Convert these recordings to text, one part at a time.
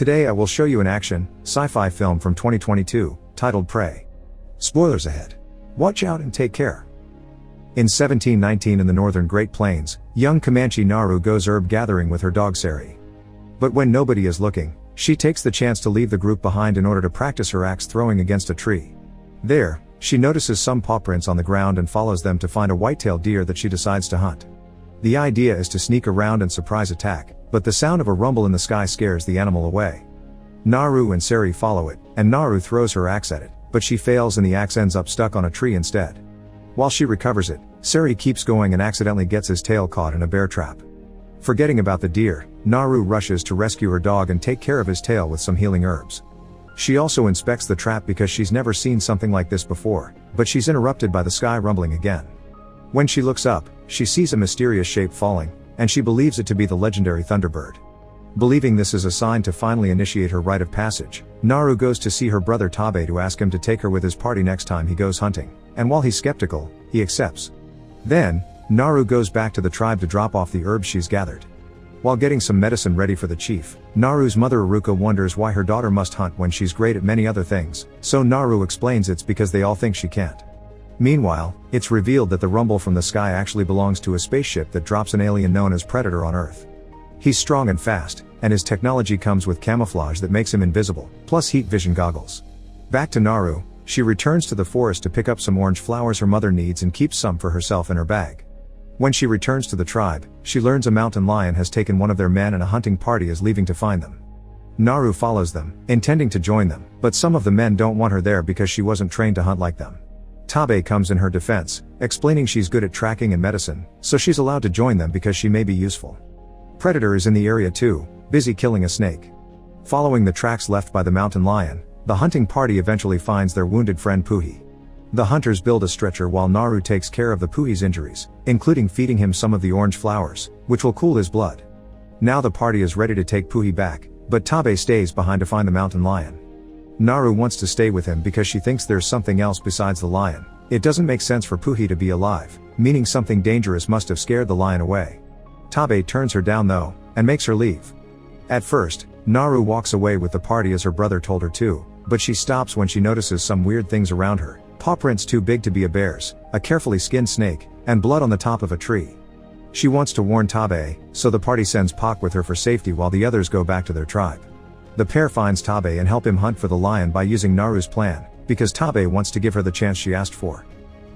Today I will show you an action, sci-fi film from 2022, titled Prey. Spoilers ahead. Watch out and take care. In 1719 in the northern Great Plains, young Comanche Naru goes herb gathering with her dog Sarii. But when nobody is looking, she takes the chance to leave the group behind in order to practice her axe throwing against a tree. There, she notices some paw prints on the ground and follows them to find a white-tailed deer that she decides to hunt. The idea is to sneak around and surprise attack, but the sound of a rumble in the sky scares the animal away. Naru and Sarii follow it, and Naru throws her axe at it, but she fails and the axe ends up stuck on a tree instead. While she recovers it, Sarii keeps going and accidentally gets his tail caught in a bear trap. Forgetting about the deer, Naru rushes to rescue her dog and take care of his tail with some healing herbs. She also inspects the trap because she's never seen something like this before, but she's interrupted by the sky rumbling again. When she looks up, she sees a mysterious shape falling, and she believes it to be the legendary Thunderbird. Believing this is a sign to finally initiate her rite of passage, Naru goes to see her brother Taabe to ask him to take her with his party next time he goes hunting, and while he's skeptical, he accepts. Then, Naru goes back to the tribe to drop off the herbs she's gathered. While getting some medicine ready for the chief, Naru's mother Aruka wonders why her daughter must hunt when she's great at many other things, so Naru explains it's because they all think she can't. Meanwhile, it's revealed that the rumble from the sky actually belongs to a spaceship that drops an alien known as Predator on Earth. He's strong and fast, and his technology comes with camouflage that makes him invisible, plus heat vision goggles. Back to Naru, she returns to the forest to pick up some orange flowers her mother needs and keeps some for herself in her bag. When she returns to the tribe, she learns a mountain lion has taken one of their men and a hunting party is leaving to find them. Naru follows them, intending to join them, but some of the men don't want her there because she wasn't trained to hunt like them. Taabe comes in her defense, explaining she's good at tracking and medicine, so she's allowed to join them because she may be useful. Predator is in the area too, busy killing a snake. Following the tracks left by the mountain lion, the hunting party eventually finds their wounded friend Paake. The hunters build a stretcher while Naru takes care of the Paake's injuries, including feeding him some of the orange flowers, which will cool his blood. Now the party is ready to take Paake back, but Taabe stays behind to find the mountain lion. Naru wants to stay with him because she thinks there's something else besides the lion. It doesn't make sense for Paake to be alive, meaning something dangerous must have scared the lion away. Taabe turns her down though, and makes her leave. At first, Naru walks away with the party as her brother told her to, but she stops when she notices some weird things around her, paw prints too big to be a bear's, a carefully skinned snake, and blood on the top of a tree. She wants to warn Taabe, so the party sends Paake with her for safety while the others go back to their tribe. The pair finds Taabe and help him hunt for the lion by using Naru's plan, because Taabe wants to give her the chance she asked for.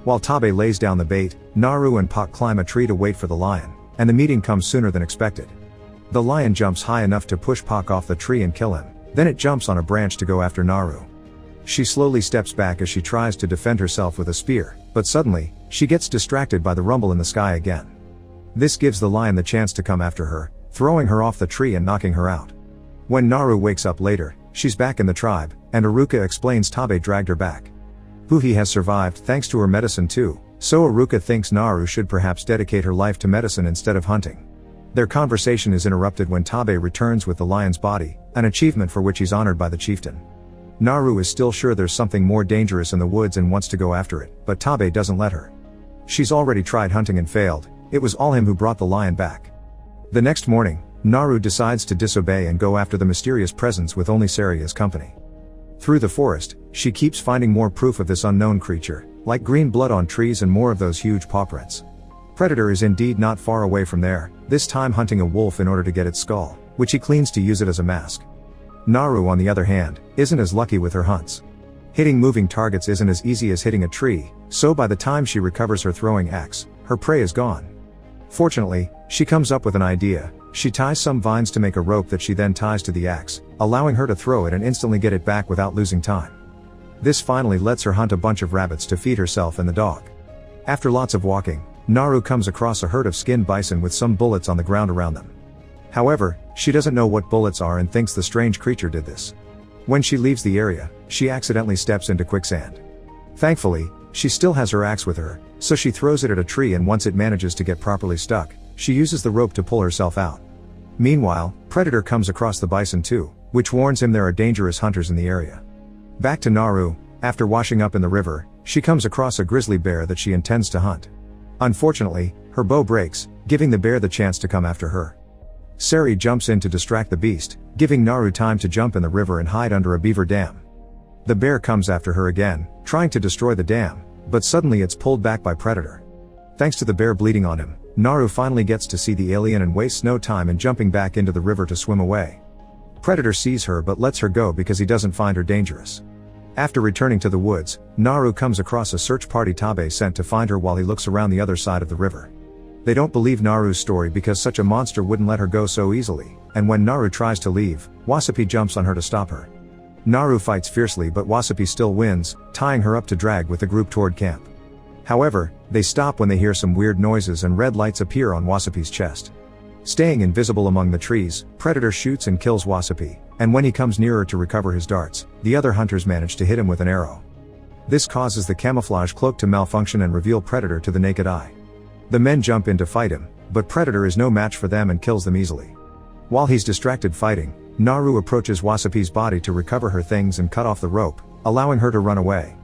While Taabe lays down the bait, Naru and Paake climb a tree to wait for the lion, and the meeting comes sooner than expected. The lion jumps high enough to push Paake off the tree and kill him, then it jumps on a branch to go after Naru. She slowly steps back as she tries to defend herself with a spear, but suddenly, she gets distracted by the rumble in the sky again. This gives the lion the chance to come after her, throwing her off the tree and knocking her out. When Naru wakes up later, she's back in the tribe, and Aruka explains Taabe dragged her back. Paake has survived thanks to her medicine too, so Aruka thinks Naru should perhaps dedicate her life to medicine instead of hunting. Their conversation is interrupted when Taabe returns with the lion's body, an achievement for which he's honored by the chieftain. Naru is still sure there's something more dangerous in the woods and wants to go after it, but Taabe doesn't let her. She's already tried hunting and failed, it was all him who brought the lion back. The next morning, Naru decides to disobey and go after the mysterious presence with only Sarii as company. Through the forest, she keeps finding more proof of this unknown creature, like green blood on trees and more of those huge paw prints. Predator is indeed not far away from there, this time hunting a wolf in order to get its skull, which he cleans to use it as a mask. Naru on the other hand, isn't as lucky with her hunts. Hitting moving targets isn't as easy as hitting a tree, so by the time she recovers her throwing axe, her prey is gone. Fortunately, she comes up with an idea. She ties some vines to make a rope that she then ties to the axe, allowing her to throw it and instantly get it back without losing time. This finally lets her hunt a bunch of rabbits to feed herself and the dog. After lots of walking, Naru comes across a herd of skinned bison with some bullets on the ground around them. However, she doesn't know what bullets are and thinks the strange creature did this. When she leaves the area, she accidentally steps into quicksand. Thankfully, she still has her axe with her, so she throws it at a tree and once it manages to get properly stuck, she uses the rope to pull herself out. Meanwhile, Predator comes across the bison too, which warns him there are dangerous hunters in the area. Back to Naru, after washing up in the river, she comes across a grizzly bear that she intends to hunt. Unfortunately, her bow breaks, giving the bear the chance to come after her. Sarii jumps in to distract the beast, giving Naru time to jump in the river and hide under a beaver dam. The bear comes after her again, trying to destroy the dam, but suddenly it's pulled back by Predator. Thanks to the bear bleeding on him, Naru finally gets to see the alien and wastes no time in jumping back into the river to swim away. Predator sees her but lets her go because he doesn't find her dangerous. After returning to the woods, Naru comes across a search party Taabe sent to find her while he looks around the other side of the river. They don't believe Naru's story because such a monster wouldn't let her go so easily, and when Naru tries to leave, Wasapi jumps on her to stop her. Naru fights fiercely but Wasapi still wins, tying her up to drag with the group toward camp. However, they stop when they hear some weird noises and red lights appear on Wasapi's chest. Staying invisible among the trees, Predator shoots and kills Wasapi, and when he comes nearer to recover his darts, the other hunters manage to hit him with an arrow. This causes the camouflage cloak to malfunction and reveal Predator to the naked eye. The men jump in to fight him, but Predator is no match for them and kills them easily. While he's distracted fighting, Naru approaches Wasapi's body to recover her things and cut off the rope, allowing her to run away.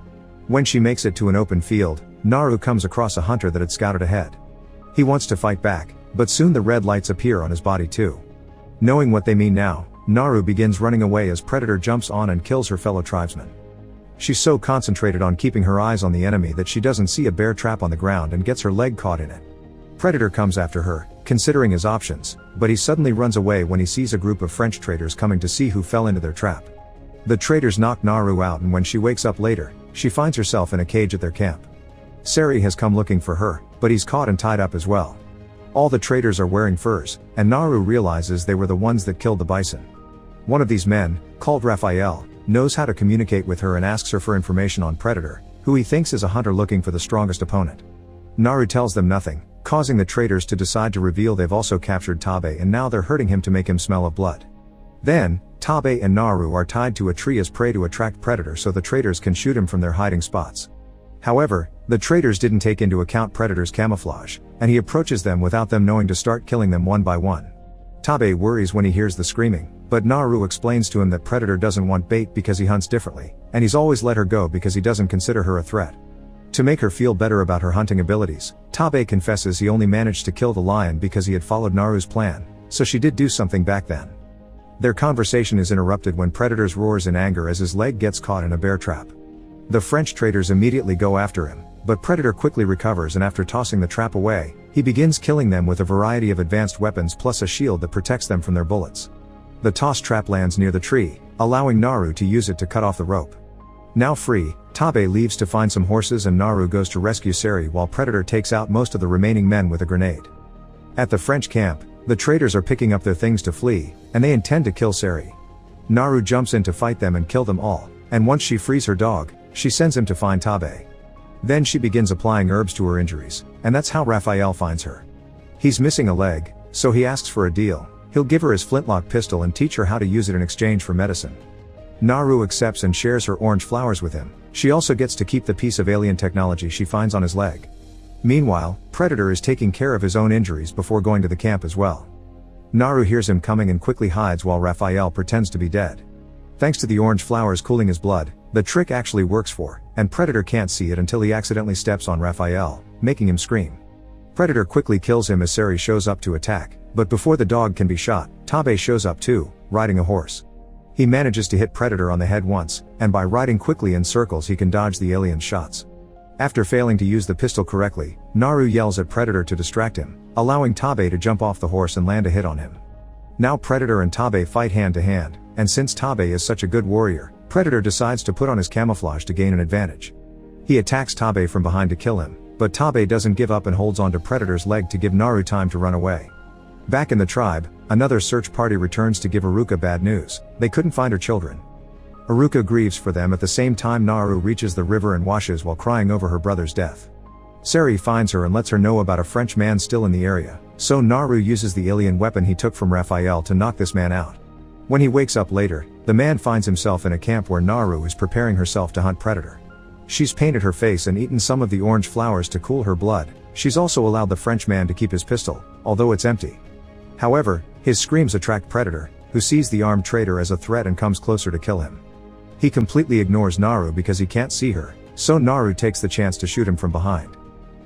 When she makes it to an open field, Naru comes across a hunter that had scouted ahead. He wants to fight back, but soon the red lights appear on his body too. Knowing what they mean now, Naru begins running away as Predator jumps on and kills her fellow tribesmen. She's so concentrated on keeping her eyes on the enemy that she doesn't see a bear trap on the ground and gets her leg caught in it. Predator comes after her, considering his options, but he suddenly runs away when he sees a group of French traders coming to see who fell into their trap. The traders knock Naru out, and when she wakes up later, she finds herself in a cage at their camp. Sarii has come looking for her, but he's caught and tied up as well. All the traders are wearing furs, and Naru realizes they were the ones that killed the bison. One of these men, called Raphael, knows how to communicate with her and asks her for information on Predator, who he thinks is a hunter looking for the strongest opponent. Naru tells them nothing, causing the traders to decide to reveal they've also captured Taabe and now they're hurting him to make him smell of blood. Then, Taabe and Naru are tied to a tree as prey to attract Predator so the traders can shoot him from their hiding spots. However, the traders didn't take into account Predator's camouflage, and he approaches them without them knowing to start killing them one by one. Taabe worries when he hears the screaming, but Naru explains to him that Predator doesn't want bait because he hunts differently, and he's always let her go because he doesn't consider her a threat. To make her feel better about her hunting abilities, Taabe confesses he only managed to kill the lion because he had followed Naru's plan, so she did do something back then. Their conversation is interrupted when Predator roars in anger as his leg gets caught in a bear trap. The French traders immediately go after him, but Predator quickly recovers and after tossing the trap away, he begins killing them with a variety of advanced weapons plus a shield that protects them from their bullets. The tossed trap lands near the tree, allowing Naru to use it to cut off the rope. Now free, Taabe leaves to find some horses and Naru goes to rescue Sarii while Predator takes out most of the remaining men with a grenade. At the French camp, the traders are picking up their things to flee, and they intend to kill Sarii. Naru jumps in to fight them and kill them all, and once she frees her dog, she sends him to find Taabe. Then she begins applying herbs to her injuries, and that's how Raphael finds her. He's missing a leg, so he asks for a deal. He'll give her his flintlock pistol and teach her how to use it in exchange for medicine. Naru accepts and shares her orange flowers with him. She also gets to keep the piece of alien technology she finds on his leg. Meanwhile, Predator is taking care of his own injuries before going to the camp as well. Naru hears him coming and quickly hides while Raphael pretends to be dead. Thanks to the orange flowers cooling his blood, the trick actually works and Predator can't see it until he accidentally steps on Raphael, making him scream. Predator quickly kills him as Sarii shows up to attack, but before the dog can be shot, Taabe shows up too, riding a horse. He manages to hit Predator on the head once, and by riding quickly in circles he can dodge the alien's shots. After failing to use the pistol correctly, Naru yells at Predator to distract him, allowing Taabe to jump off the horse and land a hit on him. Now Predator and Taabe fight hand to hand, and since Taabe is such a good warrior, Predator decides to put on his camouflage to gain an advantage. He attacks Taabe from behind to kill him, but Taabe doesn't give up and holds onto Predator's leg to give Naru time to run away. Back in the tribe, another search party returns to give Aruka bad news. They couldn't find her children. Aruka grieves for them at the same time Naru reaches the river and washes while crying over her brother's death. Sarii finds her and lets her know about a French man still in the area, so Naru uses the alien weapon he took from Raphael to knock this man out. When he wakes up later, the man finds himself in a camp where Naru is preparing herself to hunt Predator. She's painted her face and eaten some of the orange flowers to cool her blood. She's also allowed the French man to keep his pistol, although it's empty. However, his screams attract Predator, who sees the armed traitor as a threat and comes closer to kill him. He completely ignores Naru because he can't see her, so Naru takes the chance to shoot him from behind.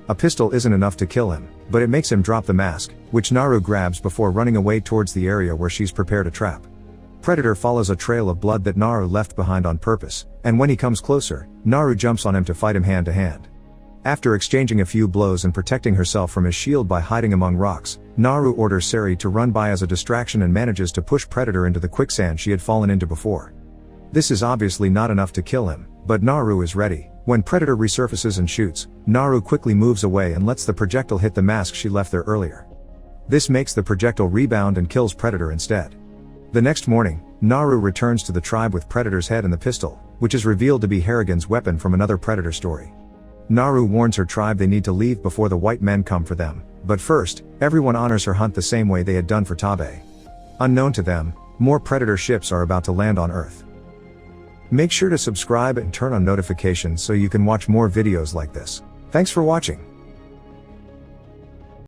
A pistol isn't enough to kill him, but it makes him drop the mask, which Naru grabs before running away towards the area where she's prepared a trap. Predator follows a trail of blood that Naru left behind on purpose, and when he comes closer, Naru jumps on him to fight him hand to hand. After exchanging a few blows and protecting herself from his shield by hiding among rocks, Naru orders Sarii to run by as a distraction and manages to push Predator into the quicksand she had fallen into before. This is obviously not enough to kill him, but Naru is ready. When Predator resurfaces and shoots, Naru quickly moves away and lets the projectile hit the mask she left there earlier. This makes the projectile rebound and kills Predator instead. The next morning, Naru returns to the tribe with Predator's head and the pistol, which is revealed to be Harrigan's weapon from another Predator story. Naru warns her tribe they need to leave before the white men come for them, but first, everyone honors her hunt the same way they had done for Taabe. Unknown to them, more Predator ships are about to land on Earth. Make sure to subscribe and turn on notifications so you can watch more videos like this. Thanks for watching.